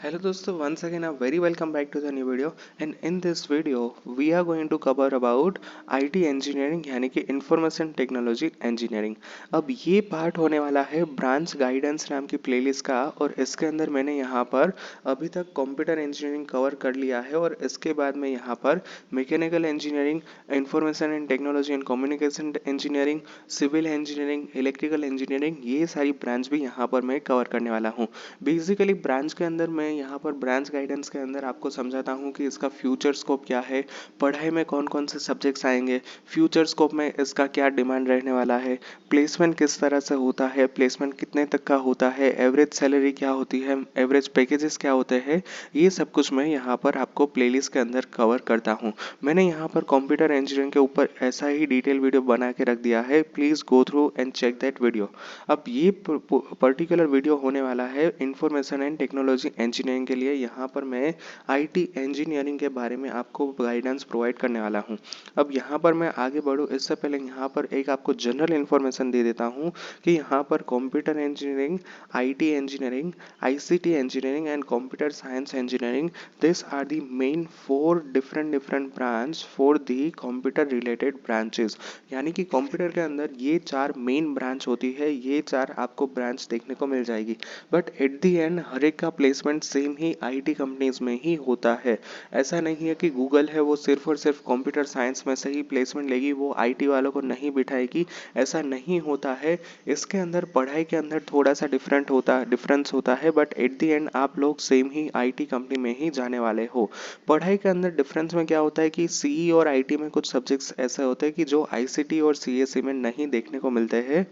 Hello दोस्तों, once again a very welcome back to the new video and in this video we are going to cover about IT engineering यानी कि information technology engineering. अब ये part होने वाला है branch guidance नाम की प्लेलिस्ट का और इसके अंदर मैंने यहाँ पर अभी तक कंप्यूटर इंजीनियरिंग कवर कर लिया है और इसके बाद में यहाँ पर mechanical engineering, information and technology and communication engineering, civil engineering, electrical engineering, ये सारी ब्रांच भी यहाँ पर मैं कवर करने वाला हूँ। बेसिकली ब्रांच के अंदर मैं यहाँ पर ब्रांच गाइडेंस के अंदर आपको समझाता हूँ कि इसका फ्यूचर स्कोप क्या है, पढ़ाई में कौन कौन से सब्जेक्ट्स आएंगे, फ्यूचर स्कोप में इसका क्या डिमांड रहने वाला है, प्लेसमेंट किस तरह से होता है, प्लेसमेंट कितने तक का होता है, एवरेज सैलरी क्या होती है, एवरेज पैकेजेस क्या होते हैं, ये सब कुछ मैं यहाँ पर आपको प्लेलिस्ट के अंदर कवर करता हूँ। मैंने यहाँ पर कंप्यूटर इंजीनियरिंग के ऊपर ऐसा ही डिटेल वीडियो बना के रख दिया है, please go through and check that video. अब ये पर्टिकुलर वीडियो होने वाला है इंफॉर्मेशन एंड टेक्नोलॉजी इंजीनियरिंग के लिए। यहाँ पर मैं आईटी इंजीनियरिंग के बारे में आपको गाइडेंस प्रोवाइड करने वाला हूँ। अब यहाँ पर मैं आगे बढ़ूँ इससे पहले यहाँ पर एक आपको जनरल इन्फॉर्मेशन दे देता हूँ कि यहाँ पर computer engineering, IT engineering, ICT engineering and computer science engineering, this are the main four different branch for the computer related branches. यानी कि कंप्यूटर के अंदर ये चार मेन ब्रांच होती है, ये चार आपको ब्रांच देखने को मिल जाएगी। बट एट दी एंड हर एक का placement same he IT companies में ही होता है। ऐसा नहीं है कि गूगल है वो सिर्फ और सिर्फ कंप्यूटर साइंस में से ही प्लेसमेंट लेगी, वो आईटी वालों को नहीं बिठाएगी, ऐसा नहीं होता है। इसके अंदर पढ़ाई के अंदर थोड़ा सा डिफरेंस होता है, बट एट दी एंड आप लोग सेम ही आईटी कंपनी में ही जाने वाले हो। पढ़ाई के अंदर डिफरेंस में क्या होता है कि सीई और आईटी में कुछ सब्जेक्ट्स ऐसे होते हैं कि जो आईसीटी और सीएसई में नहीं देखने को मिलते हैं।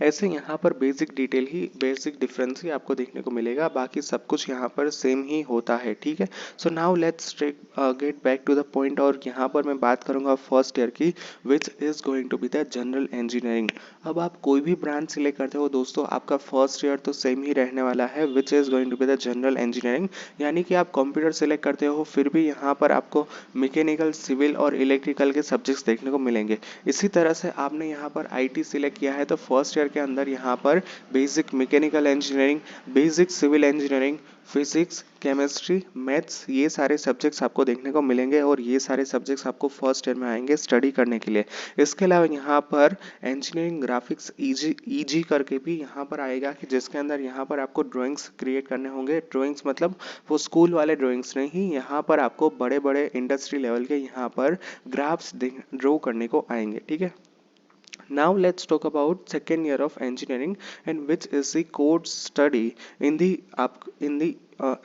ऐसे यहाँ पर बेसिक डिफरेंस ही आपको देखने को मिलेगा, बाकी सब कुछ यहाँ पर सेम ही होता है। ठीक है, so now let's get back to the point और यहाँ पर मैं बात करूँगा फर्स्ट ईयर की, which is going to be the general engineering. अब आप कोई भी ब्रांच सिलेक्ट करते हो दोस्तों, आपका फर्स्ट ईयर तो सेम ही रहने वाला है, which is going to be the general engineering. यानी कि आप कंप्यूटर सिलेक्ट करते हो फिर भी यहाँ पर आपको मैकेनिकल, सिविल और इलेक्ट्रिकल के सब्जेक्ट्स देखने को मिलेंगे। इसी तरह से आपने यहाँ पर आईटी सिलेक्ट किया है तो फर्स्ट ईयर के अंदर यहाँ पर basic mechanical engineering, basic civil engineering, physics, chemistry, maths, ये सारे सब्जेक्ट्स आपको देखने को मिलेंगे और ये सारे सब्जेक्ट्स आपको फर्स्ट ईयर में आएंगे स्टडी करने के लिए। इसके अलावा यहाँ पर इंजीनियरिंग ग्राफिक्स ईजी करके भी यहाँ पर आएगा कि जिसके अंदर यहाँ पर आपको ड्राइंग्स क्रिएट करने होंगे। ड्राइंग्स मतलब वो स्कूल वाले ड्राइंग्स नहीं, यहाँ पर आपको बड़े बड़े इंडस्ट्री लेवल के यहाँ पर ग्राफ्स ड्रॉ करने को आएंगे। ठीक है, now let's talk about second year of engineering and which is the core study in the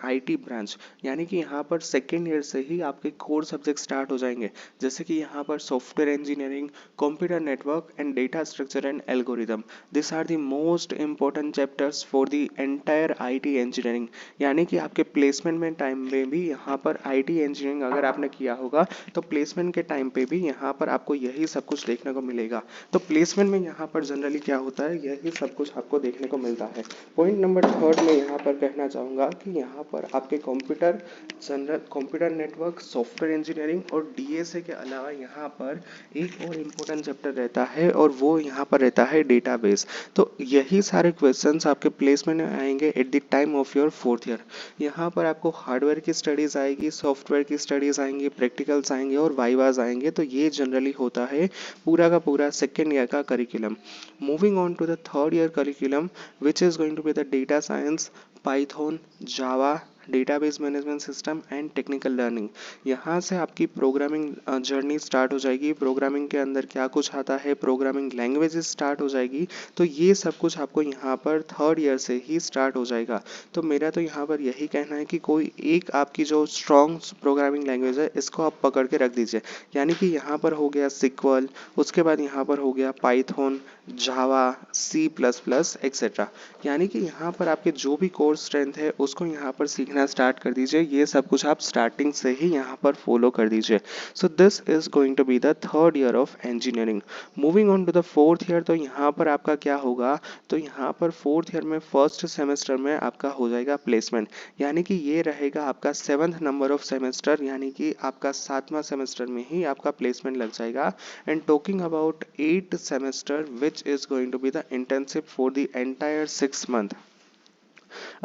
IT branch. यानी कि यहाँ पर सेकेंड ईयर से ही आपके कोर सब्जेक्ट स्टार्ट हो जाएंगे, जैसे कि यहाँ पर software engineering, computer network and data structure and algorithm. This are the most important chapters for the entire IT engineering. यानी कि आपके प्लेसमेंट में टाइम में भी यहाँ पर आईटी इंजीनियरिंग अगर आपने किया होगा तो प्लेसमेंट के टाइम पे भी यहाँ पर आपको यही सब कुछ देखने को मिलेगा। तो प्लेसमेंट में यहाँ पर जनरली क्या होता है, यही सब कुछ आपको देखने को मिलता है। पॉइंट नंबर थर्ड में यहाँ पर कहना चाहूँगा कि यहाँ पर आपके कंप्यूटर नेटवर्क, सॉफ्टवेयर इंजीनियरिंग और डीएसए के अलावा यहाँ पर एक और इम्पोर्टेंट चैप्टर रहता है और वो यहाँ पर रहता है डेटाबेस। तो यही सारे क्वेश्चंस आपके प्लेसमेंट में आएंगे at the time of your fourth year. यहाँ पर आपको हार्डवेयर की स्टडीज आएगी, सॉफ्टवेयर की स्टडीज आएंगी, प्रैक्टिकल्स आएंगे और वाइवाज आएंगे। तो ये जनरली होता है पूरा का पूरा सेकेंड ईयर का curriculum. Moving on to the third year curriculum which is going to be the data science, Python, Java, database management system and technical learning. यहाँ से आपकी प्रोग्रामिंग जर्नी स्टार्ट हो जाएगी। प्रोग्रामिंग के अंदर क्या कुछ आता है, प्रोग्रामिंग लैंग्वेजेस स्टार्ट हो जाएगी। तो ये सब कुछ आपको यहाँ पर थर्ड ईयर से ही स्टार्ट हो जाएगा। तो मेरा तो यहाँ पर यही कहना है कि कोई एक आपकी जो स्ट्रॉन्ग प्रोग्रामिंग लैंग्वेज है इसको आप पकड़ के रख दीजिए। यानी कि यहाँ पर हो गया सिक्वल, उसके बाद यहाँ पर हो गया पाइथन, जावा, सी प्लस प्लस एक्सेट्रा। यानी कि यहाँ पर आपके जो भी कोर स्ट्रेंथ है उसको यहाँ पर सीखना स्टार्ट कर दीजिए। ये सब कुछ आप स्टार्टिंग से ही यहाँ पर फॉलो कर दीजिए। So this is going to be the third year of engineering. Moving on to the fourth year, तो यहाँ पर आपका क्या होगा, तो यहाँ पर फोर्थ ईयर में फर्स्ट सेमेस्टर में आपका हो जाएगा प्लेसमेंट। यानी कि ये रहेगा आपका 7th नंबर ऑफ सेमेस्टर, यानी कि आपका 7वां सेमेस्टर में ही आपका प्लेसमेंट लग जाएगा। And talking about 8th semester which is going to be the internship for the entire 6 month।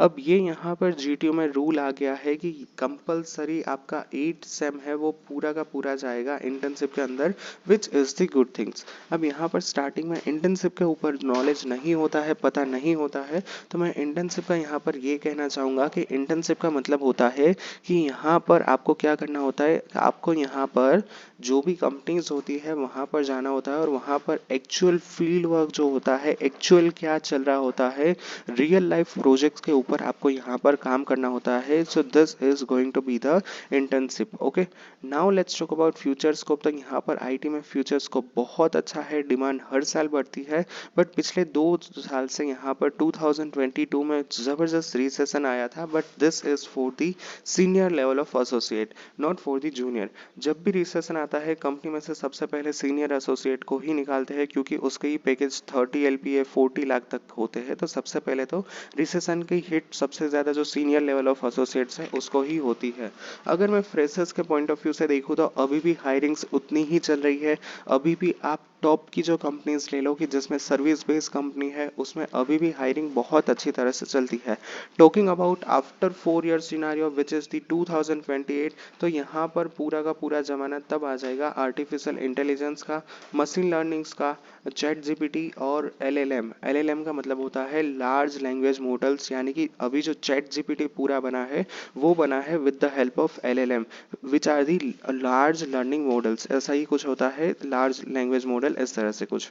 अब ये यहाँ पर जीटीयू में रूल आ गया है कि कंपलसरी आपका 8 सेम है वो पूरा का पूरा जाएगा इंटर्नशिप के अंदर, which is the good things. अब यहाँ पर स्टार्टिंग में इंटर्नशिप के ऊपर नॉलेज नहीं होता है, पता नहीं होता है, तो मैं इंटर्नशिप का यहाँ पर ये कहना चाहूँगा कि इंटर्नशिप का मतलब होता है कि यहाँ पर आपको क्या करना होता है, आपको यहाँ पर जो भी कंपनीज होती है वहाँ पर जाना होता है और वहाँ पर एक्चुअल फील्ड वर्क जो होता है, एक्चुअल क्या चल रहा होता है, रियल लाइफ प्रोजेक्ट्स के ऊपर आपको यहाँ पर काम करना होता है। So this is going to be the internship. Okay, now let's talk about future scope. तो यहाँ पर आईटी में फ्यूचर स्कोप बहुत अच्छा है, डिमांड हर साल बढ़ती है, बट पिछले 2 साल से यहाँ पर 2022 में ज़बरदस्त रिसेशन आया था, but this is for the senior level of associate, not for the junior. जब भी रिसेशन आता है कंपनी में से सबसे पहले सीनियर एसोसिएट को ही निकालते हैं, क्योंकि उसके ही पैकेज 30 LPA 40 लाख तक होते हैं। तो सबसे पहले तो रिसेशन की हिट सबसे ज़्यादा जो सीनियर लेवल ऑफ एसोसिएट्स है उसको ही होती है। अगर मैं फ्रेशर्स के पॉइंट ऑफ व्यू से देखूँ तो अभी भी हायरिंग्स उतनी ही चल रही है। अभी भी आप टॉप की जो कंपनीज ले लो कि जिसमें सर्विस बेस्ड कंपनी है, उसमें अभी भी हायरिंग बहुत अच्छी तरह से चलती है। Talking about after 4 years scenario which is the 2028, तो यहाँ पर पूरा का पूरा ज़माना तब आ जाएगा आर्टिफिशियल इंटेलिजेंस का, मशीन लर्निंग्स का, चैट जीपीटी और एलएलएम। एलएलएम का मतलब होता है लार्ज लैंग्वेज मॉडल्स, यानी कि अभी जो चैट जीपीटी पूरा बना है वो बना है with the help of LLM, which are the large learning models. ऐसा ही कुछ होता है लार्ज लैंग्वेज मॉडल, इस तरह से कुछ।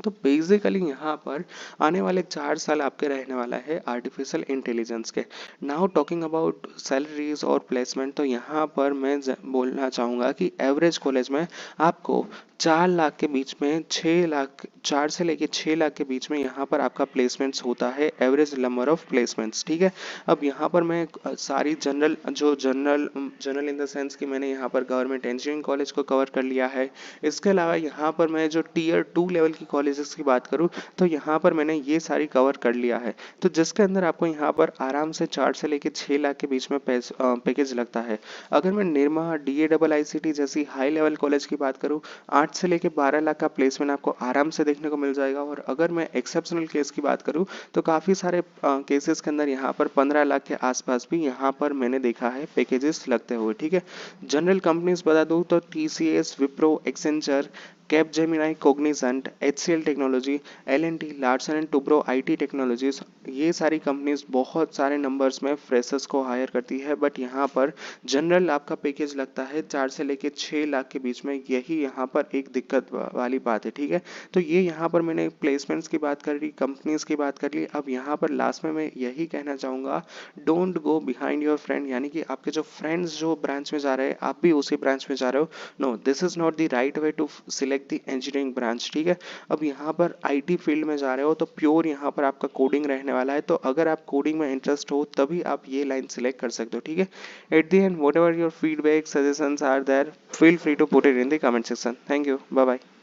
तो बेसिकली यहाँ पर आने वाले 4 साल आपके रहने वाला है आर्टिफिशियल इंटेलिजेंस के। नाउ टॉकिंग अबाउट सैलरीज और प्लेसमेंट, तो यहाँ पर मैं बोलना चाहूँगा कि एवरेज कॉलेज में आपको 4 लाख के बीच में 6 लाख, 4 से लेके 6 लाख के बीच में यहाँ पर आपका प्लेसमेंट्स होता है, एवरेज नंबर ऑफ प्लेसमेंट्स। ठीक है, अब यहाँ पर मैं सारी जनरल इन द सेंस कि मैंने यहाँ पर गवर्नमेंट इंजीनियरिंग कॉलेज को कवर कर लिया है। इसके अलावा यहाँ पर मैं जो Tier 2 लेवल की कॉलेजेस की बात करूँ तो यहाँ पर मैंने ये सारी कवर कर लिया है, तो जिसके अंदर आपको यहाँ पर आराम से 4 से लेके 6 लाख के बीच में पैकेज लगता है। अगर मैं निरमा DAIICT जैसी हाई लेवल कॉलेज की बात करूँ, 8 से लेके 12 लाख का प्लेसमेंट आपको आराम से देखने को मिल जाएगा। और अगर मैं एक्सेप्शनल केस की बात करूँ तो काफ़ी सारे केसेस के अंदर यहाँ पर 15 लाख के आसपास भी यहाँ पर मैंने देखा है पैकेजेस लगते हुए। ठीक है, जनरल कंपनीज बता दूँ तो TCS, Wipro, Accenture, Capgemini, Cognizant, HCL technology, L&T, Larsen and Toubro, IT technologies, ये सारी कंपनीज बहुत सारे नंबर्स में फ्रेशर्स को हायर करती है, बट यहाँ पर जनरल आपका पैकेज लगता है 4 से लेके 6 लाख के बीच में। यही यहाँ पर एक दिक्कत वाली बात है। ठीक है, तो ये यहाँ पर मैंने प्लेसमेंट्स की बात कर ली, कंपनीज की बात कर ली। अब यहाँ पर लास्ट में मैं यही कहना चाहूँगा, don't go behind your friend, यानी कि आपके जो फ्रेंड्स जो ब्रांच में जा रहे हैं आप भी उसी ब्रांच में जा रहे हो, no, this is not the right way to select the engineering branch. ठीक है, अब यहाँ पर IT फील्ड में जा रहे हो तो प्योर यहाँ पर आपका कोडिंग रहने वाला है, तो अगर आप कोडिंग में इंटरेस्ट हो तभी आप ये लाइन सिलेक्ट कर सकते हो। ठीक है, at the end whatever your feedback suggestions are there, feel free to put it in the comment section. Thank you, bye bye.